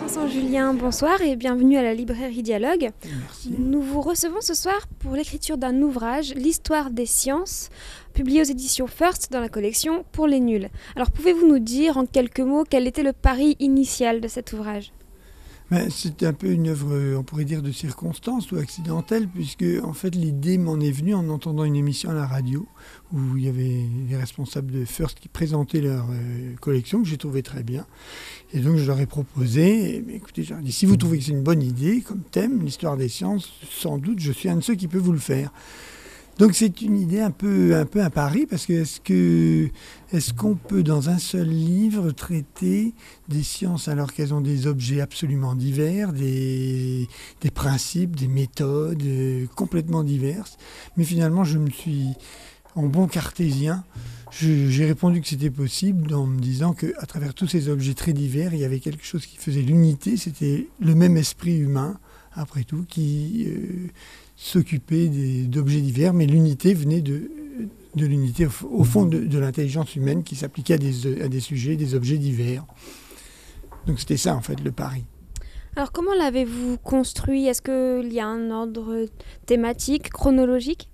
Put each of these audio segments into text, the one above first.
Vincent Julien, bonsoir et bienvenue à la librairie Dialogue. Merci. Nous vous recevons ce soir pour l'écriture d'un ouvrage, L'histoire des sciences, publié aux éditions First dans la collection Pour les nuls. Alors pouvez-vous nous dire en quelques mots quel était le pari initial de cet ouvrage ? C'est un peu une œuvre, on pourrait dire, de circonstance ou accidentelle, puisque en fait l'idée m'en est venue en entendant une émission à la radio où il y avait les responsables de First qui présentaient leur collection, que j'ai trouvé très bien. Et donc je leur ai proposé, écoutez, j'ai dit, si vous trouvez que c'est une bonne idée comme thème, l'histoire des sciences, sans doute je suis un de ceux qui peut vous le faire. Donc c'est une idée un peu un pari, parce que est-ce qu'on peut dans un seul livre traiter des sciences alors qu'elles ont des objets absolument divers, des principes, des méthodes complètement diverses. Mais finalement je me suis, en bon cartésien, j'ai répondu que c'était possible en me disant qu'à travers tous ces objets très divers, il y avait quelque chose qui faisait l'unité, c'était le même esprit humain, après tout, qui s'occupait d'objets divers, mais l'unité venait de l'unité, au fond, de l'intelligence humaine qui s'appliquait à des sujets, des objets divers. Donc c'était ça, en fait, le pari. Alors comment l'avez-vous construit ? Est-ce qu'il y a un ordre thématique, chronologique ?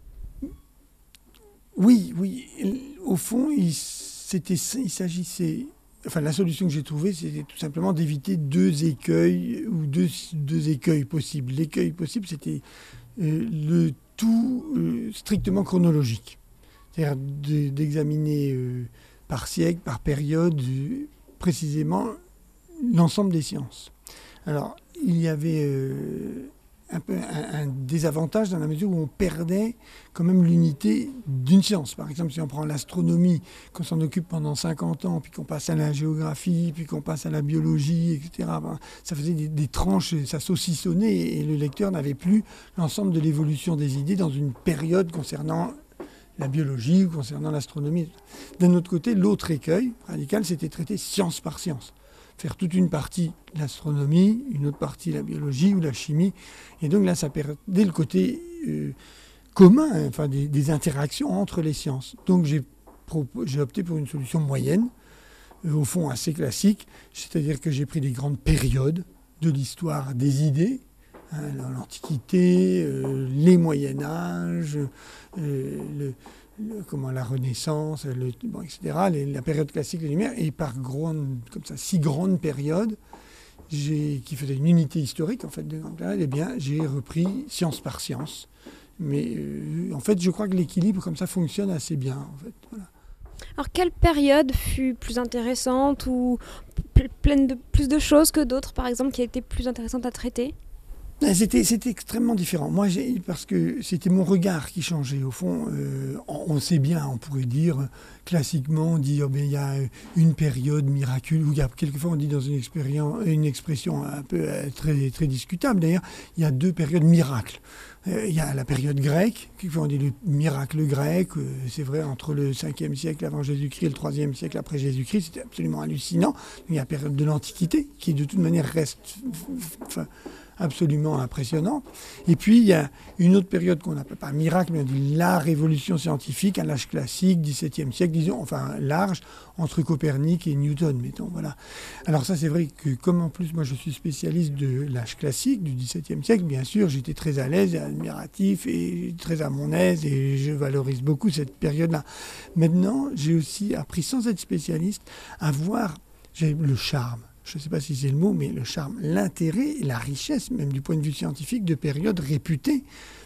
Oui. Au fond, il s'agissait... Enfin, la solution que j'ai trouvée, c'était tout simplement d'éviter deux écueils possibles. L'écueil possible, c'était le tout strictement chronologique. C'est-à-dire d'examiner par siècle, par période, précisément l'ensemble des sciences. Alors, il y avait un peu un désavantage dans la mesure où on perdait quand même l'unité d'une science. Par exemple, si on prend l'astronomie, qu'on s'en occupe pendant 50 ans, puis qu'on passe à la géographie, puis qu'on passe à la biologie, etc., ça faisait des tranches, ça saucissonnait, et le lecteur n'avait plus l'ensemble de l'évolution des idées dans une période concernant la biologie ou concernant l'astronomie. D'un autre côté, l'autre écueil radical, c'était traiter science par science. Faire toute une partie l'astronomie, une autre partie la biologie ou la chimie. Et donc là, ça perdait le côté commun, enfin des interactions entre les sciences. Donc j'ai opté pour une solution moyenne, au fond assez classique, c'est-à-dire que j'ai pris des grandes périodes de l'histoire des idées, l'Antiquité, les Moyen-Âge, la Renaissance, etc., la période classique des Lumières, et par comme ça, 6 grandes périodes qui faisaient une unité historique, en fait, de grande période, eh bien, j'ai repris science par science. Mais en fait, je crois que l'équilibre comme ça fonctionne assez bien, en fait. Voilà. Alors, quelle période fut plus intéressante ou pleine de plus de choses que d'autres, par exemple, qui a été plus intéressante à traiter ? C'était extrêmement différent. Moi, parce que c'était mon regard qui changeait. Au fond, on sait bien, on pourrait dire classiquement, il y a une période miraculeuse, ou il y a quelquefois on dit dans une expression un peu très, très discutable d'ailleurs, il y a 2 périodes miracles. Il y a la période grecque, on dit le miracle grec, c'est vrai, entre le 5e siècle avant Jésus-Christ et le 3e siècle après Jésus-Christ, c'était absolument hallucinant. Il y a la période de l'Antiquité, qui de toute manière reste absolument impressionnante. Et puis il y a une autre période qu'on n'appelle pas miracle, mais on dit la révolution scientifique, à l'âge classique, 17e siècle, disons, enfin large, entre Copernic et Newton, mettons, voilà. Alors ça, c'est vrai que comme en plus moi je suis spécialiste de l'âge classique, du 17e siècle, bien sûr, j'étais très à l'aise et admiratif et très à mon aise, et je valorise beaucoup cette période-là. Maintenant, j'ai aussi appris, sans être spécialiste, à voir le charme. Je ne sais pas si c'est le mot, mais le charme, l'intérêt et la richesse, même du point de vue scientifique, de périodes réputées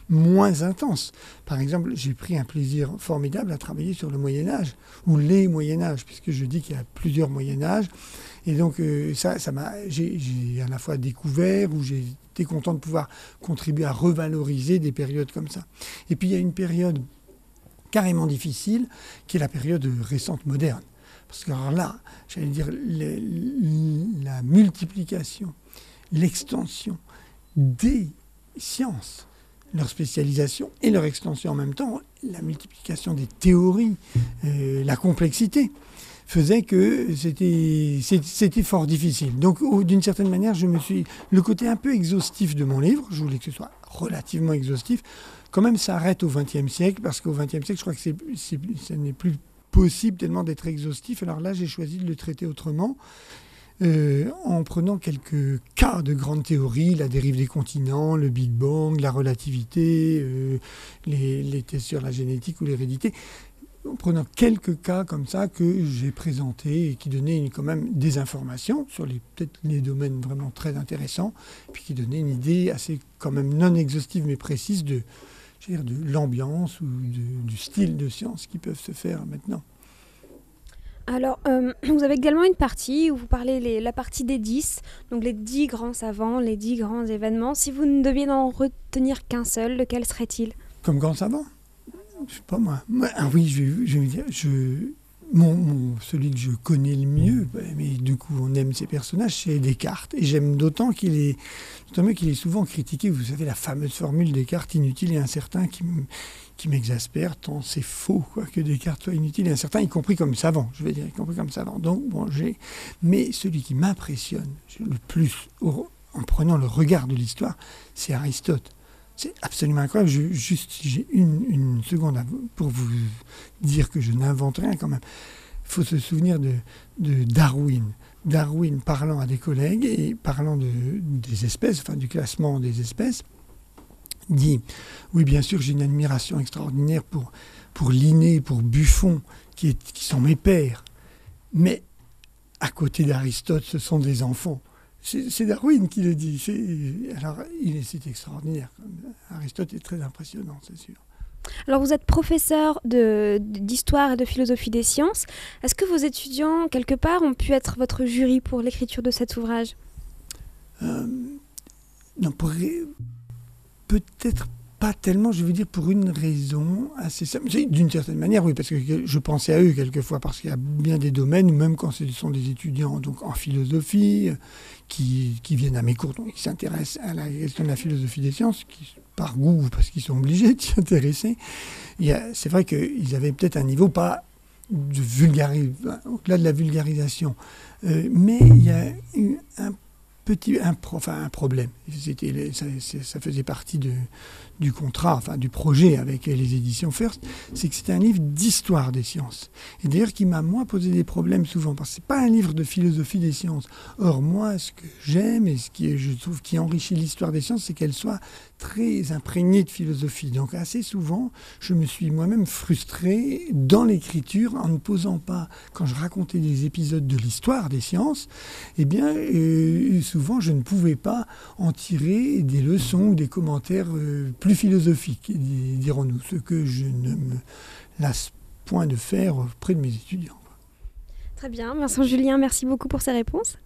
moins intenses. Par exemple, j'ai pris un plaisir formidable à travailler sur le Moyen-Âge, ou les Moyen-Âge, puisque je dis qu'il y a plusieurs Moyen-Âge. Et donc, j'ai à la fois découvert, ou j'ai été content de pouvoir contribuer à revaloriser des périodes comme ça. Et puis, il y a une période carrément difficile, qui est la période récente moderne. Parce que alors là, j'allais dire, la multiplication, l'extension des sciences, leur spécialisation et leur extension en même temps, la multiplication des théories, la complexité, faisait que c'était fort difficile. Donc, d'une certaine manière, le côté un peu exhaustif de mon livre, je voulais que ce soit relativement exhaustif, quand même s'arrête au XXe siècle, parce qu'au XXe siècle, je crois que ce n'est plus possible tellement d'être exhaustif. Alors là, j'ai choisi de le traiter autrement, en prenant quelques cas de grandes théories, la dérive des continents, le Big Bang, la relativité, les tests sur la génétique ou l'hérédité, en prenant quelques cas comme ça que j'ai présentés et qui donnaient quand même des informations sur peut-être les domaines vraiment très intéressants, puis qui donnaient une idée assez quand même non exhaustive mais précise de l'ambiance ou du style de science qui peuvent se faire maintenant. Alors, vous avez également une partie où vous parlez la partie des 10, donc les 10 grands savants, les 10 grands événements. Si vous ne deviez n'en retenir qu'un seul, lequel serait-il ? Comme grand savant ? Je sais pas moi. Oui, je vais dire, celui que je connais le mieux, mais du coup on aime ses personnages, c'est Descartes. Et j'aime d'autant qu'il est souvent critiqué. Vous savez, la fameuse formule Descartes inutile et incertain qui m'exaspère, tant c'est faux que Descartes soit inutile et incertain, y compris comme savant, je vais dire, y compris comme savant. Donc, mais celui qui m'impressionne le plus, en prenant le regard de l'histoire, c'est Aristote. C'est absolument incroyable. Si j'ai une seconde pour vous dire que je n'invente rien quand même. Il faut se souvenir de Darwin. Darwin parlant à des collègues et parlant des espèces, enfin du classement des espèces, dit « Oui, bien sûr, j'ai une admiration extraordinaire pour Linné, pour Buffon, qui sont mes pères. Mais à côté d'Aristote, ce sont des enfants. » C'est Darwin qui le dit. C'est extraordinaire. Aristote est très impressionnant, c'est sûr. Alors, vous êtes professeur d'histoire et de philosophie des sciences. Est-ce que vos étudiants, quelque part, ont pu être votre jury pour l'écriture de cet ouvrage ? Non, peut-être pas tellement, je veux dire, pour une raison assez simple. D'une certaine manière, oui, parce que je pensais à eux quelquefois, parce qu'il y a bien des domaines, même quand ce sont des étudiants donc en philosophie, qui viennent à mes cours, donc ils s'intéressent à la question de la philosophie des sciences, par goût ou parce qu'ils sont obligés de s'y intéresser. C'est vrai qu'ils avaient peut-être un niveau pas de au-delà de la vulgarisation, mais il y a eu un problème. Ça faisait partie du contrat, enfin du projet avec les éditions First, c'est que c'était un livre d'histoire des sciences. Et d'ailleurs qui m'a, moi, posé des problèmes souvent, parce que ce n'est pas un livre de philosophie des sciences. Or, moi, ce que j'aime et je trouve qui enrichit l'histoire des sciences, c'est qu'elle soit très imprégnée de philosophie. Donc assez souvent, je me suis moi-même frustré dans l'écriture en ne posant pas, quand je racontais des épisodes de l'histoire des sciences, eh bien, souvent, je ne pouvais pas en tirer des leçons ou des commentaires plus philosophiques, dirons-nous, ce que je ne me lasse point de faire auprès de mes étudiants. Très bien, Vincent Julien, merci beaucoup pour ces réponses.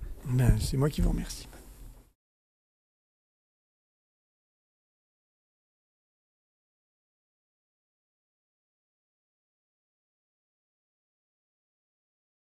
C'est moi qui vous remercie.